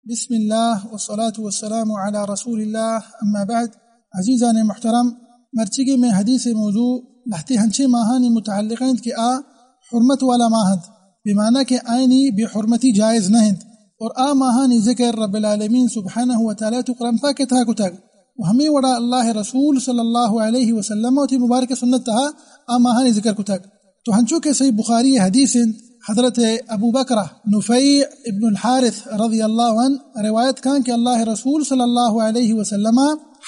بسم الله والصلاة والسلام على رسول الله اما بعد. عزیزان محترم، مرچگی میں حدیث موضوع لحتی ہنچے ماہانی متعلقین کی حرمت والا ماہد بمعنی کہ آئینی بے حرمتی جائز نہیں، اور ماہانی ذکر رب العالمین سبحانہ وتعالی تو قرآن پاک تھا کتاگ و ہمیں وڑا اللہ رسول صلی اللہ علیہ وسلم و تی مبارک سنت تھا ماہانی ذکر کتاگ. تو ہنچو کے صحیح بخاری حدیث حضرت ابو بکرہ نفیع ابن الحارث رضی اللہ عنہ روایت کان کہ اللہ رسول صلی اللہ علیہ وسلم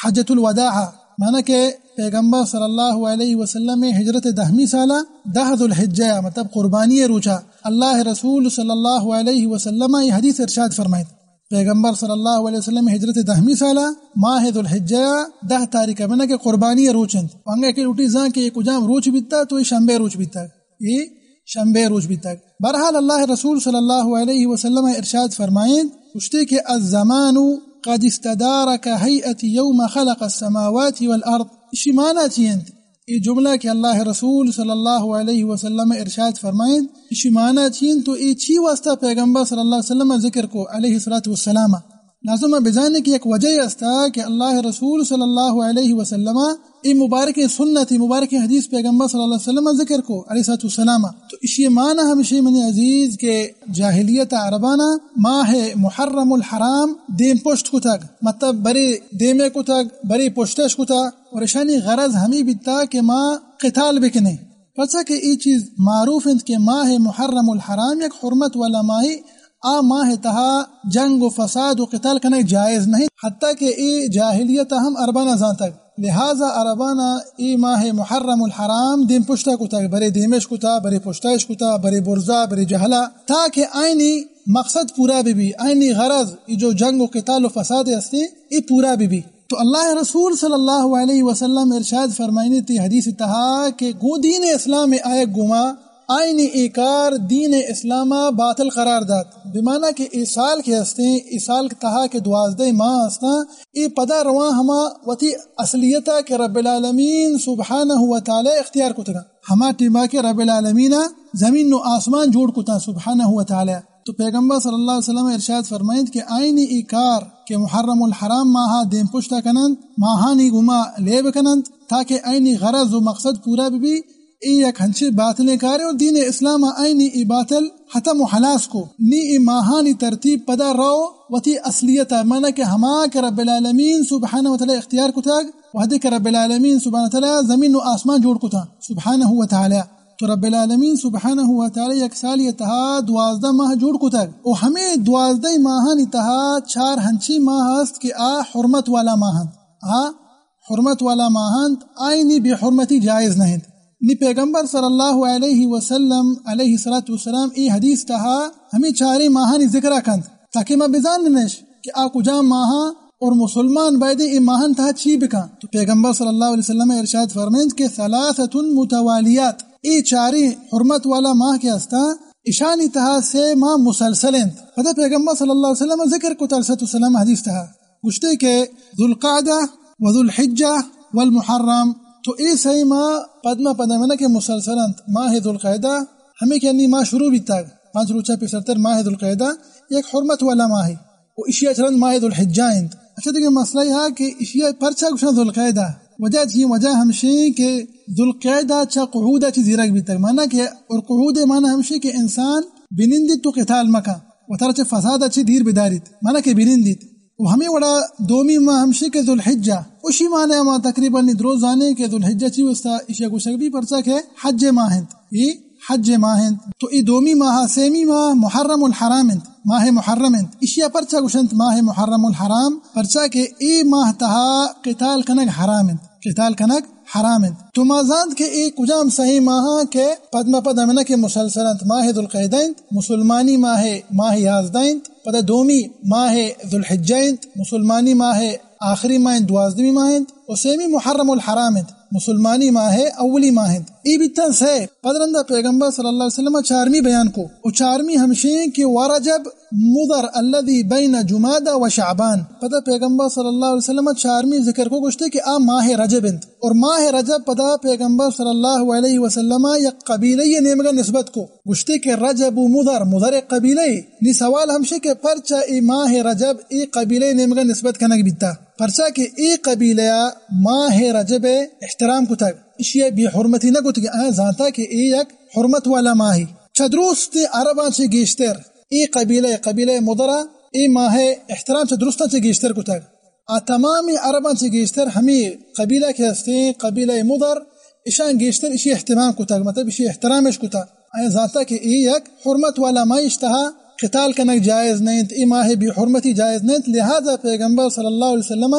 حجۃ الوداع معنی کہ پیغمبر صلی اللہ علیہ وسلم ہجرت 10 سالہ 10 ذو الحجہ مطلب قربانی روچہ اللہ رسول صلی اللہ علیہ وسلم یہ حدیث ارشاد فرمائے پیغمبر صلی اللہ علیہ وسلم ہجرت 10 سالہ ماہ ذو الحجہ 10 تاریخ معنی کہ قربانی روچند وانگا کہ روٹی زاں کہ کجام روچ بیتا تو یہ شنبے روچ بیتا یہ شنبے روچ بیتا. بہرحال اللہ رسول صلی اللہ علیہ وسلم ارشاد فرمائیں پشتے کہ الزمان قد استدار كهيئة يوم خلق السماوات والارض. اسی معنی چیند یہ جملہ کہ اللہ رسول صلی اللہ علیہ وسلم ارشاد فرمائیں اسی معنی چیند تو یہ چی واسطہ پیغمبر صلی اللہ علیہ وسلم ذکر کو علیہ الصلوۃ والسلام لازم بجانے کی ایک وجہ استا کہ اللہ رسول صلی اللہ علیہ وسلم ای مبارک سنت مبارک حدیث پیغمبر صلی اللہ علیہ وسلم ذکر کو علیہ الصلوۃ والسلام. تو اسی معنی ہمشہ منی عزیز کے جاہلیت عربانہ ماہ محرم الحرام دیم پشت کتاگ مطلب بری دیمے کتاگ بری پشتش کتا اور اشانی غرض ہمیں بیتا کہ ماں قتال بکنے پسا کہ ای چیز معروف ہے کہ ماہ محرم الحرام ایک حرمت والا ماہی ماہ تہا جنگ و فساد و قتال کرنا جائز نہیں حتیٰ کہ ای جاہلیت ہم عربانہ زانتک لہذا عربانہ ای ماہ محرم الحرام دیم پشتا کتا برے دیمش کتا برے پشتاش کتا برے برزا برے جہلا تاکہ آئینی مقصد پورا بھی آئینی غرض ای جو جنگ و قتال و فساد ہستی ای پورا بھی. تو اللہ رسول صلی اللہ علیہ وسلم ارشاد فرمائنی تی حدیث تہا کہ گو دین اسلام آئے گما آئینی ایکار دین اسلامہ باطل قرار داد بمعنی کہ ای سال کے ہستے ای سال تہا کے 12 ماہ ہستا ای پدا رواں ہما وتی اصلیتا کہ رب العالمین سبحانہ وتعالی اختیار کتنا ہما ٹیما کے رب العالمین زمین و آسمان جوڑ کتا سبحانہ وتعالی. تو پیغمبر صلی اللہ علیہ وسلم ارشاد فرمائند کہ آئینی ایکار کہ محرم الحرام ماہا دیم پشتا کنند ماہانی گما لیب کنند تاکہ آئینی غرض و مقصد پورا بھی ای یک ہنچے باطلیں کارے اور دین اسلام آئینی ای باطل ختم و حلاس کو نی ای ماہانی ترتیب پدا رو وتی اصلیتا مانا کہ ہما کہ رب العالمین سبحانہ وتعالی اختیار کتاگ وحدے کہ رب العالمین سبحانہ وتعالی زمین و آسمان جوڑ کتا سبحانہ وتعالی. تو رب العالمین سبحانہ وتعالی یک سال یہ تہا 12 ماہ جوڑ کتاگ اور ہمیں 12 ماہانی تہا 4 ہنچی ماہ است کہ حرمت والا ماہند حرمت والا ماہند آئینی بے حرمتی جائز نہیں نی پیغمبر صلی اللہ علیہ وسلم علیہ الصلوۃ والسلام ای حدیث تہا ہمیں 4 ماہانی ذکر کند تاکہ میں بزان نش کہ کجا ماہا اور مسلمان باید ای ماہن تہا چی بکا. تو پیغمبر صلی اللہ علیہ وسلم ارشاد فرمائند کہ 3 متوالیات ای 4 حرمت والا ماہ کے استا اشانی تہا 6 ماہ مسلسلند پتہ پیغمبر صلی اللہ علیہ وسلم ذکر کو علیہ السلام حدیث تہا گشتے کہ ذو القعدہ و ذو الحجہ والمحرم. تو ای صحیح ماہ پدما پدمنا کے مسلسلند ماہ ذو القعدہ ہمیں کہ ماہ شروع بھی تاگ 5 روچہ 75 ماہ ذو القعدہ ایک حرمت والا ماہ ہے وہ اشیاء چرند ماہ ذو الحجہ اند. اچھا دیکھیں مسئلہ یہ ہے کہ اشیاء پرچہ گوشن ذو القعدہ وجہ تھی وجہ ہمشی کہ ذو القعدہ چا قعودہ چی زیرک بھی تک مانا کہ اور قعود مانا ہمشی کہ انسان بنندت تو قتال مکا و ترچ فساد اچھی دیر بداریت مانا کہ بنندت و ہمیں وڑا 2 ماہ ہمشی کہ ذو الحجہ اسی معنی ما تقریباً دروز آنے کہ ذو الحجہ چی وستا اشیاء گوشک بھی پرچہ کہ حج ماہند یہ حج ماہند. تو ای 2 ماہ 6 ماہ محرم الحرام ماہ محرم اشیاء پرچہ گوشنت ماہ محرم الحرام پرچہ کہ ای ماہ تہا قتال کنگ حرام قتال کنگ حرام. تو مازاند کہ ای کجام صحیح ماہ کہ پدما پدمنا کے مسلسلند ماہ ذو القعدہ مسلمانی ماہ 11 پدا 2 ماہ ذو الحجہ مسلمانی ماہ آخری ماہ 12 ماہ اور 6 محرم الحرام مسلمانی ماہ اولی ماہ. ای بیتن سے پدرندہ پیغمبر صلی اللہ علیہ وسلم چارمی بیان کو او چارمی ہمشین کی ورجب مضر الذي بین جمادہ و شعبان. پتہ پیغمبر صلی اللہ علیہ وسلم چارمی ذکر کو گشتے کہ آ ماہ رجب انت اور ماہ رجب پتہ پیغمبر صلی اللہ علیہ وسلم یک قبیلہ نیمگا نسبت کو گشتے کہ رجب و مضر قبیلہ نی سوال ہمشے کہ پرچا ای ماہ رجب ای قبیلہ نیمگا نسبت کنگ بیتا پرچا کہ ای قبیلہ ماہ رجب احترام کو تک اشیاء بی حرمتی نہ کو تک زانتا کہ ای یک حرمت والا ماہی چدروست عربان سے گیشتر ای قبیلہ مضرہ ای ماہ احترام سے درستان سے گیشتر کو تک تمامی عربان سے گیشتر ہمیں قبیلہ کے ہستے قبیلہ مضر اشان گیشتر اشی احترام کو تک مطلب اشی احترامش کو تک زانتا کہ ای یک حرمت والا ماہ اشتہا قتال کنک جائز نہیں ای ماہ بھی حرمتی جائز نہیں لہذا پیغمبر صلی اللہ علیہ وسلم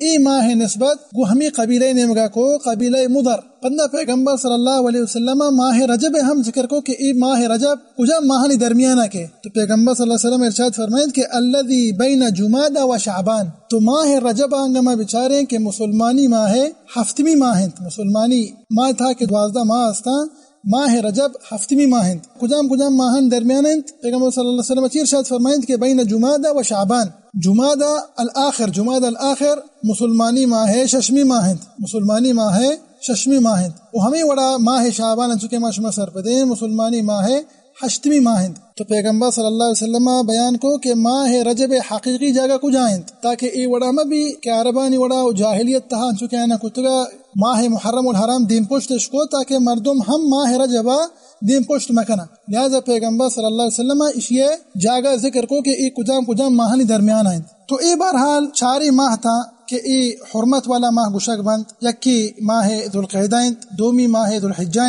ای ماہ نسبت گو ہمی قبیلہ نمگا کو قبیلہ مضر پندہ پیغمبر صلی اللہ علیہ وسلم ماہ رجب ہم ذکر کو کہ ای ماہ رجب کجا ماہنی درمیانہ کے تو پیغمبر صلی اللہ علیہ وسلم ارشاد فرمائیں کہ الذی بین جمادہ و شعبان تو ماہ رجب آنگما بچاریں کہ مسلمانی ماہ ہفتمی ماہ مسلمانی ماہ تھا کہ 12 ماہ استا ماہ رجب ہفتمی ماہ کجام ماہن درمیان پیغمبر صلی اللہ علیہ وسلم ارشاد فرمائیں کہ بین جمادہ و شعبان جمادہ الاخر مسلمانی ماہ ششمی ماہ مسلمانی ماہ ششمی ماہ وہ ہمیں وڑا ماہ شعبان چکے ما شما سر پدے مسلمانی ماہ ہشتمی ماہ تو پیغمبر صلی اللہ علیہ وسلم بیان کو کہ ماہ رجب حقیقی جگہ کو جائیں تاکہ ای وڑا مبی کہ عربانی وڑا جاہلیت تہا چکے نا کتگا ماہ محرم الحرام دین پشتش کو تاکہ مردم ہم ماہ رجبہ دین پشت مکنا لہذا پیغمبر صلی اللہ علیہ وسلم اسے جاگہ ذکر کو کہ ای کجام ماہنی درمیان آئیں تو ای بہرحال 4 ماہ تھا کہ ای حرمت والا ماہ گشک بند یکی ماہ ذوالقعدہ دومی ماہ ذوالحجہ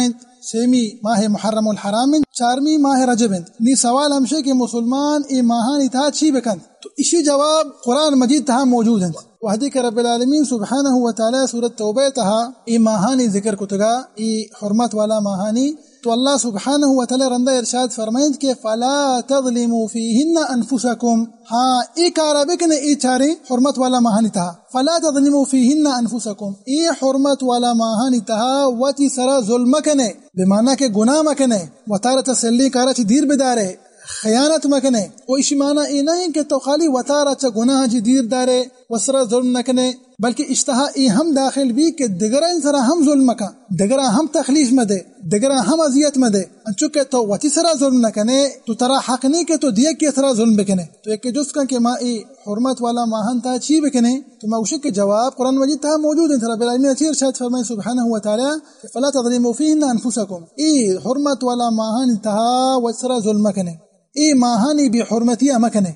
سیمی ماہ محرم الحرام 4ویں ماہ رجب نی سوال ہمشے کہ مسلمان ای ماہانی تھا چھی بکند تو اسی جواب قرآن مجید تہا موجود ہیں وحدی کہ رب العالمین سبحانہ وتعالی سورۃ توبہ تہا ای ماہانی ذکر کتگا ای حرمت والا ماہانی تو اللہ سبحانہ وتعالی رندہ ارشاد فرمائند کہ فلا تظلموا فیہن انفسکم ہاں ای کارا بکنے ای 4 حرمت والا ماہانی تہا فلا تظلموا فیہن انفسکم ای حرمت والا ماہانی تہا وتی سرا ظلم کنے بمعنی کہ گناہ مکنے وطارہ تسلی کارا چی دیر بدارے خیانت مکنے و اسی معنی ای نہیں کہ تو خالی وطارہ چا گناہ جی دیر دارے وسرا ظلم نکنے بلکہ اشتہا ای ہم داخل بھی کہ دگرہ انسرا ہم ظلم مکا دگرہ ہم تخلیص مدے دگرہ ہم اذیت مدے انچکہ تو وتی سرا ظلم نکنے تو ترا حق نہیں کہ تو دیکھ کے سرا ظلم بکنے تو ایک جس کا کہ ما ای حرمت والا ماہن تا چی بکنے تو ما وشک کے جواب قرآن مجید تا موجود ہے رب العالمین اچھی ارشاد فرمائے سبحانہ وتعالی فلا تظلموا فیہن انفسکم ای حرمت والا ماہن تا وسرا ظلم کنے ای ماہانی بھی حرمتی امکنے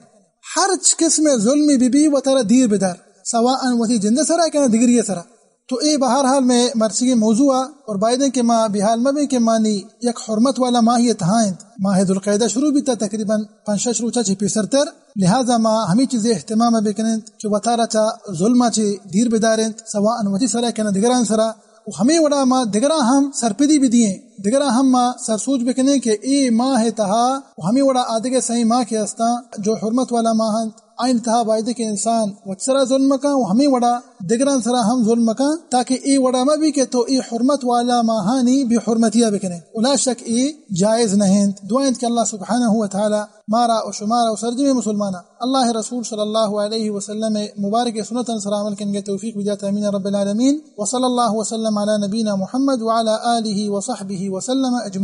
ہر قسم ظلمی بی و ترا دیر بدار سواء وتی جند سرا کنا دگری سرا تو ای بہرحال میں مرچی موضوع اور بائدیں کہ ما بحال میں کہ مانی یک حرمت والا ماہیت ہائیں ماہ ذوالقعدہ شروع بھی تا تقریباً 5 شروع چا چی پیسرتر لہذا ما ہمیں چیزیں اہتمام بکنیں کہ وطارہ چا ظلمہ چی دیر بداریں سواء وتی سرا کنا دگران سرا ہمیں وڑا ما دگرہ ہم سرپدی بھی دیئیں دگرہ ہم ما سرسوچ بکنے کہ ای ماہ تہا ہمیں وڑا آدھگے صحیح ماہ کے استا جو حرمت والا ماہ آئین تہا بائدے کے انسان وچسرا ظلم کا ہمیں وڑا دگران سرا ہم ظلم کا تاکہ ای وڑا ما بھی کہ تو ای حرمت والا ماہانی بھی حرمتیہ بکنے ولا شک ای جائز نہیں دعائیں کہ اللہ سبحانہ وتعالی مارا و شمارا و سرجم مسلمانہ اللہ رسول صلی اللہ علیہ وسلم مبارک سنتاً سلام کنگے توفیق بجات امین رب العالمین وصلی اللہ وسلم علی نبینا محمد وعلی آلہ وصحبہ وسلم اجمعین.